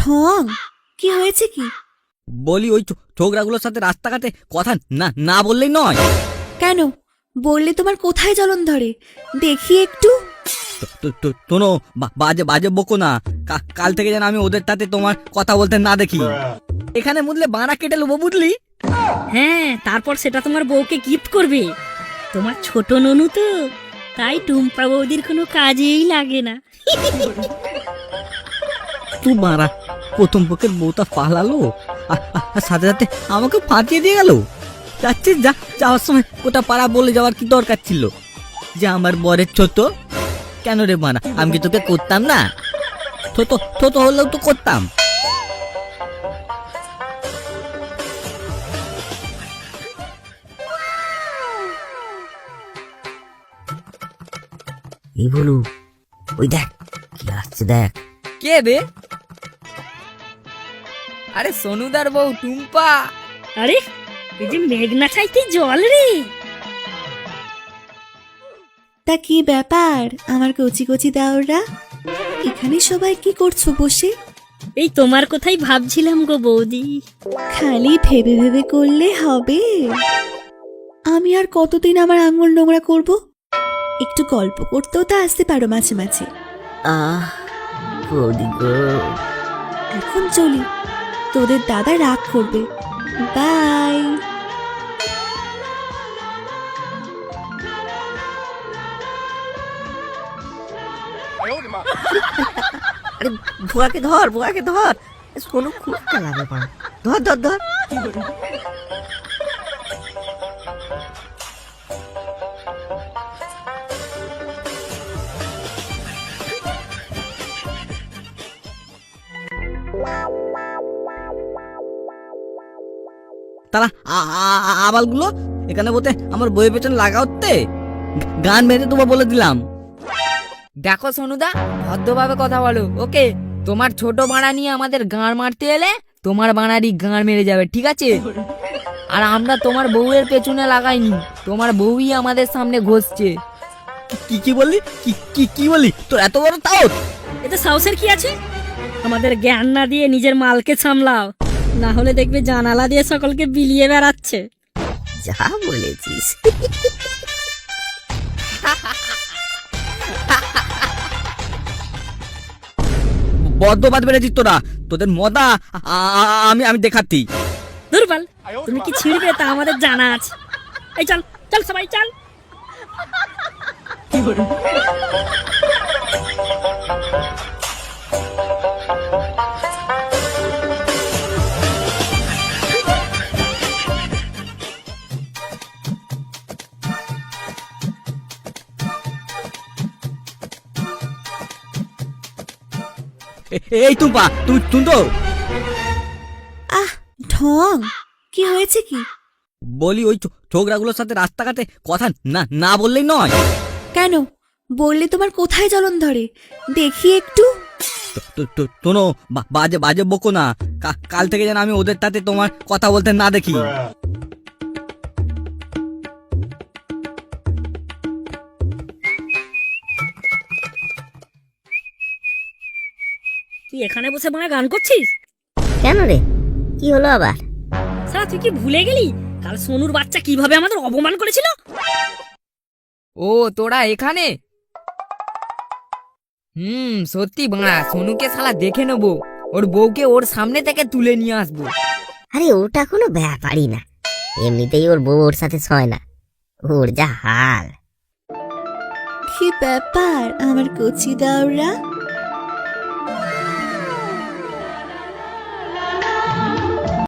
ঢং, কি হয়েছে কি? বলি ওই ছোকরাগুলোর সাথে রাস্তাঘাটে কথা না না বললেই নয়। কেন? বললে তোমার কোথায় জ্বলন ধরে দেখি একটু। শোনো, বাজে বাজে বকো না। কাল থেকে যেন আমি ওদের সাথে তোমার কথা বলতে না দেখি। এখানে মুদলে বাঁড়া কেটে নেবো, বুঝলি? হ্যাঁ, তারপর সেটা তোমার বউকে গিফট করবে। তোমার ছোট ননু তো, তাই টুম্পা বৌদির কোনো কাজেই লাগে না। তুই বাঁড়া প্রথম পক্ষের বউটা পালালো, আর সাথে সাথে আমাকে ফাঁচিয়ে দিয়ে গেল। যাচ্ছে যাওয়ার সময় ওটা পাড়া বলে যাওয়ার কি দরকার ছিল যে আমার বরের ছোট? কেন রে বাঁড়া, আমি কি তোকে করতাম না? ছোট ছোট হলেও তো করতাম। এই বলু, ওই দেখ কি আসছে, দেখ। কে বে? আরে সোনুদার বউ টুম্পা। আরে এই যে মেঘনা চাইতে জল রে। তা কি ব্যাপার আমার কচি কচি দাওরা? এখানে সবাই কি করছো বসে? এই তোমার কথাই ভাবছিলাম গো বৌদি। খালি ভেবে ভেবে করলে হবে? আমি আর কতদিন আমার আঙুল নোংরা করব? একটু গল্প করতেও তো আসতে পারো মাঝে মাঝে। আহ বৌদি গো, এখন চলি, তোদের দাদা রাগ করবে। বাই। আরে বুয়াকে ধর, বুয়াকে ধর। সোনু খুব চালাবে পা, ধর ধর ধর। তারা আবালগুলো এখানে বলতে আমার বইয়ের পেছনে লাগাওতে গান বেঁধে দেবো বলে দিলাম। দেখো সোনুদা, ভদ্রভাবে কথা বলো, ওকে? তোমার ছোট বাড়া নিয়ে আমাদের গাঁড় মারতে এলে তোমার বাড়ারই গাঁড় মেরে যাবে, ঠিক আছে? আর আমরা তোমার বউয়ের পেছনে লাগাইনি, তোমার বউই আমাদের সামনে ঘষছে। কি কি বললি? কি কি কি বললি? তোর এত বড় তাও? এতে সাহসের কি আছে? আমাদের জ্ঞান না দিয়ে নিজের মালকে সামলাও, না হলে দেখবে জানালা দিয়ে সকলকে বিলিয়ে বেড়াচ্ছে। যা বলেছিস। বদ্ধবাদ বেড়েছিস তোরা, তোদের মদা আমি আমি দেখাতি। দুর্বল, তুমি কি ছিড়বে তা আমাদের জানা আছে। এই চল চল সবাই চল। এই টুম্পা, তুই শুনতো? আহ ঢং, কি হয়েছে কি? বলি ওই ছোকরাগুলোর সাথে রাস্তাঘাটে কথা না না বললেই নয়। কেন? বললে তোমার কোথায় জ্বলন ধরে দেখি একটু। শোনো, বাজে বাজে বকো না। কাল থেকে যেন আমি ওদের সাথে তোমার কথা বলতে না দেখি। তুই এখানে বসে বাংলা গান করছিস কেন রে, কি হলো আবার? সারা, তুই কি ভুলে গেলি কাল সোনুর বাচ্চা কিভাবে আমাদের অপমান করেছিল? ও তোরা এখানে? সত্যি বাড়া, সোনুকে শালা দেখে নেবো, ওর বউকে ওর সামনে থেকে তুলে নিয়ে আসবো। আরে ওটা কোনো ব্যাপারই না, এমনিতেই ওর বউ ওর সাথে সয় না, ওর যা হাল। কি ব্যাপার আমার কচি দাওরা?